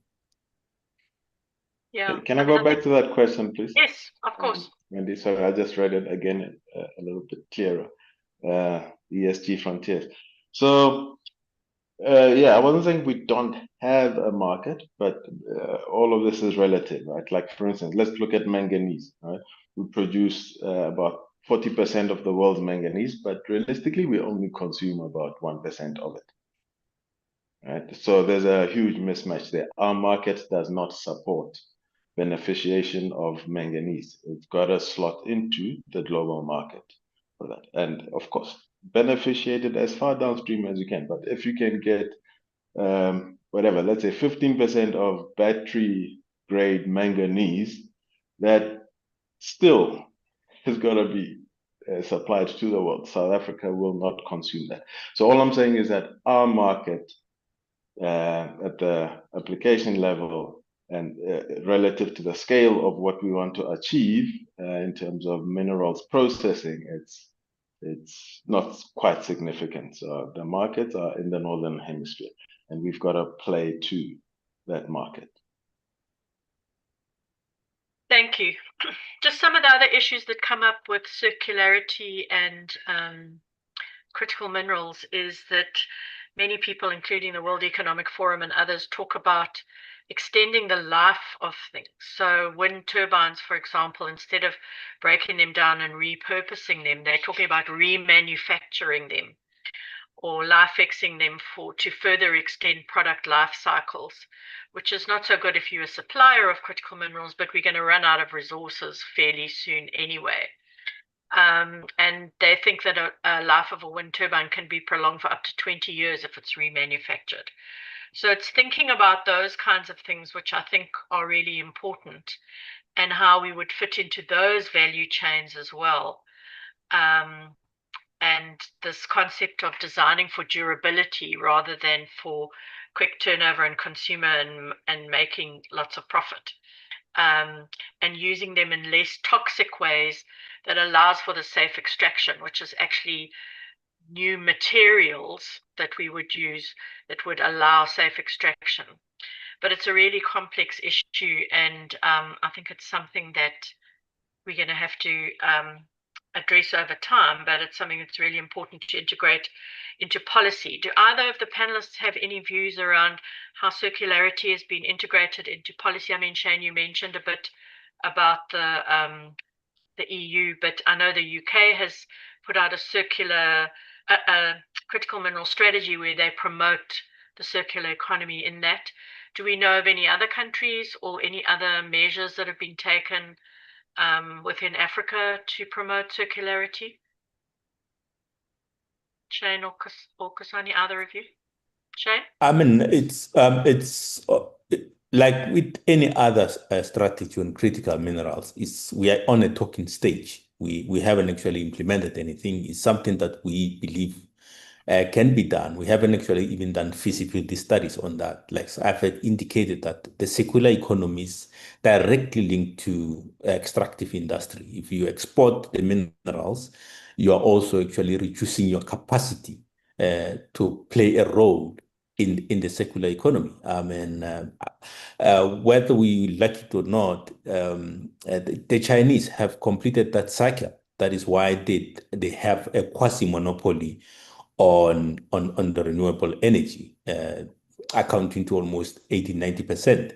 Speaker 2: Yeah.
Speaker 3: Can I go back to that question, please?
Speaker 2: Yes, of course.
Speaker 3: Wendy, sorry, I just read it again a little bit clearer. ESG frontiers. So, yeah, I wasn't saying we don't have a market, but all of this is relative, right? Like, for instance, let's look at manganese, right? We produce about 40% of the world's manganese, but realistically, we only consume about 1% of it, right? So there's a huge mismatch there. Our market does not support beneficiation of manganese. It's got to slot into the global market for that. And of course, beneficiate it as far downstream as you can. But if you can get whatever, let's say 15% of battery grade manganese, that still has got to be supplied to the world. South Africa will not consume that. So all I'm saying is that our market at the application level and relative to the scale of what we want to achieve in terms of minerals processing, it's not quite significant. So the markets are in the Northern Hemisphere, and we've got to play to that market.
Speaker 2: Thank you. Just some of the other issues that come up with circularity and critical minerals is that many people, including the World Economic Forum and others, talk about extending the life of things. So wind turbines, for example, instead of breaking them down and repurposing them, they're talking about remanufacturing them or life-exing them to further extend product life cycles, which is not so good if you're a supplier of critical minerals, but we're going to run out of resources fairly soon anyway. And they think that a life of a wind turbine can be prolonged for up to 20 years if it's remanufactured. So it's thinking about those kinds of things, which I think are really important, and how we would fit into those value chains as well. and this concept of designing for durability rather than for quick turnover and consumer and making lots of profit, and using them in less toxic ways that allows for the safe extraction, which is actually new materials that we would use that would allow safe extraction. But it's a really complex issue, and I think it's something that we're going to have to address over time, but it's something that's really important to integrate into policy. Do either of the panelists have any views around how circularity has been integrated into policy? I mean, Shane, you mentioned a bit about the EU, but I know the UK has put out a critical mineral strategy where they promote the circular economy in that. Do we know of any other countries or any other measures that have been taken within Africa to promote circularity? Shane or Kasani, either of you? Shane?
Speaker 1: I mean, like with any other strategy on critical minerals, we are on a talking stage. We haven't actually implemented anything. It's something that we believe can be done. We haven't actually even done feasibility studies on that. Like I've indicated that the circular economy is directly linked to extractive industry. If you export the minerals, you are also actually reducing your capacity to play a role in the circular economy. I mean, whether we like it or not, the Chinese have completed that cycle. That is why they have a quasi-monopoly on the renewable energy, accounting to almost 80-90%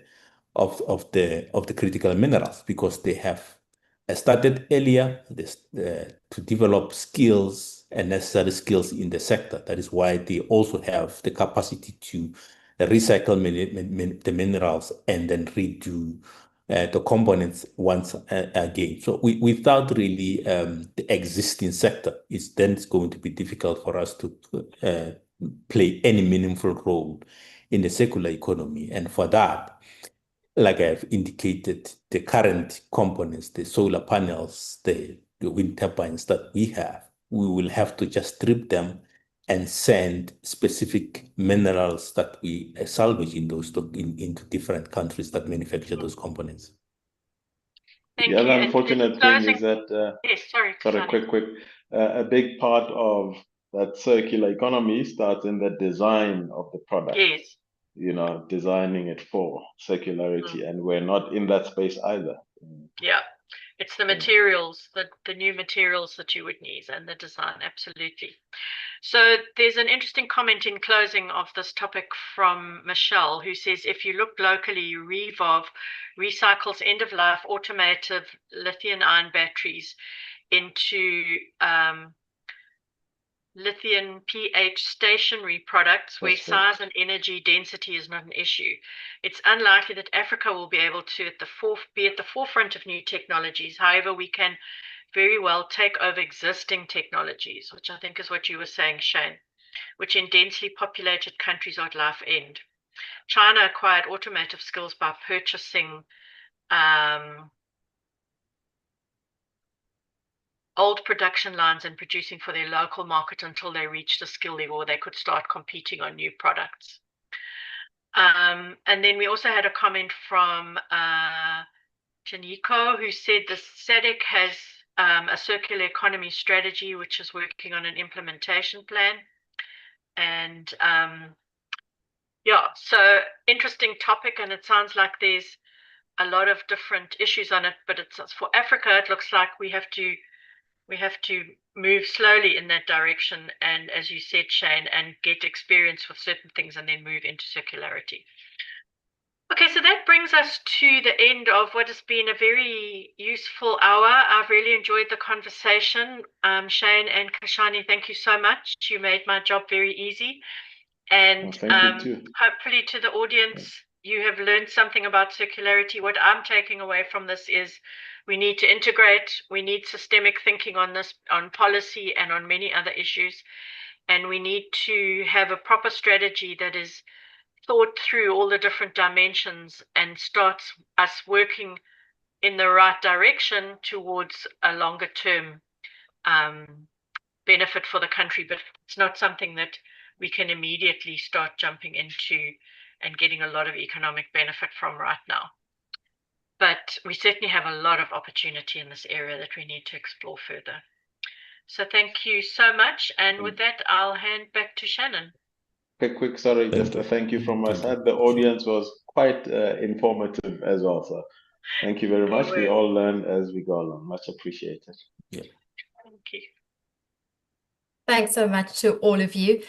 Speaker 1: of the critical minerals, because they have started earlier to develop skills and necessary skills in the sector. That is why they also have the capacity to recycle the minerals and then redo the components once again. So without really the existing sector, it's going to be difficult for us to play any meaningful role in the circular economy. And for that, like I've indicated, the current components, the solar panels, the wind turbines that we have, we will have to just strip them and send specific minerals that we salvage into different countries that manufacture those components.
Speaker 2: Thank
Speaker 3: The
Speaker 2: you.
Speaker 3: other unfortunate thing is that,
Speaker 2: yes, sorry,
Speaker 3: quick, a big part of that circular economy starts in the design of the product.
Speaker 2: Yes.
Speaker 3: You know, designing it for circularity, and we're not in that space either.
Speaker 2: Yeah, it's the materials, the new materials that you would need and the design, absolutely. So there's an interesting comment in closing of this topic from Michelle, who says, if you look locally, Revolve recycles end-of-life automotive lithium-ion batteries into lithium pH stationary products where size and energy density is not an issue. It's unlikely that Africa will be able to be at the forefront of new technologies. However, we can very well take over existing technologies, which I think is what you were saying, Shane, which in densely populated countries are at life end. China acquired automotive skills by purchasing old production lines and producing for their local market until they reached a skill level where they could start competing on new products. And then we also had a comment from Janiko, who said the SADC has a circular economy strategy, which is working on an implementation plan. And yeah, so interesting topic, and it sounds like there's a lot of different issues on it, but it's for Africa, it looks like we have to move slowly in that direction, and as you said, Shane, and get experience with certain things and then move into circularity. Okay, so that brings us to the end of what has been a very useful hour. I've really enjoyed the conversation. Shane and Kashani, thank you so much. You made my job very easy. And
Speaker 3: thank you too.
Speaker 2: Hopefully to the audience, you have learned something about circularity. What I'm taking away from this is we need to integrate, we need systemic thinking on this, on policy and on many other issues. And we need to have a proper strategy that is thought through all the different dimensions and starts us working in the right direction towards a longer term benefit for the country, but it's not something that we can immediately start jumping into and getting a lot of economic benefit from right now. But we certainly have a lot of opportunity in this area that we need to explore further. So thank you so much. And with that, I'll hand back to Shannon.
Speaker 3: Quick, sorry, just a thank you from my side. The audience was quite informative as well. So thank you very much. We all learned as we go along. Much appreciated.
Speaker 1: Yeah.
Speaker 2: Thank you.
Speaker 4: Thanks so much to all of you.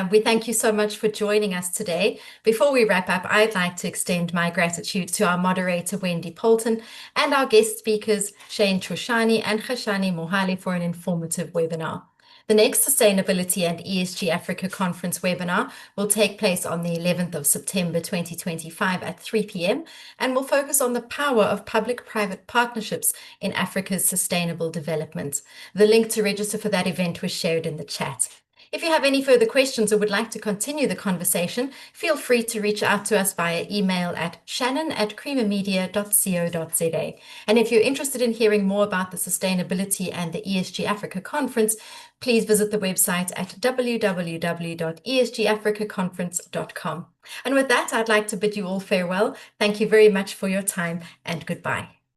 Speaker 4: We thank you so much for joining us today. Before we wrap up, I'd like to extend my gratitude to our moderator, Wendy Poulton, and our guest speakers, Shane Choshani and Khashani Mohali, for an informative webinar. The next Sustainability and ESG Africa Conference webinar will take place on the 11th of September 2025 at 3 p.m. and will focus on the power of public-private partnerships in Africa's sustainable development. The link to register for that event was shared in the chat. If you have any further questions or would like to continue the conversation, feel free to reach out to us via email at shannon@creamermedia.co.za. And if you're interested in hearing more about the Sustainability and the ESG Africa Conference, please visit the website at www.esgafricaconference.com. And with that, I'd like to bid you all farewell. Thank you very much for your time and goodbye.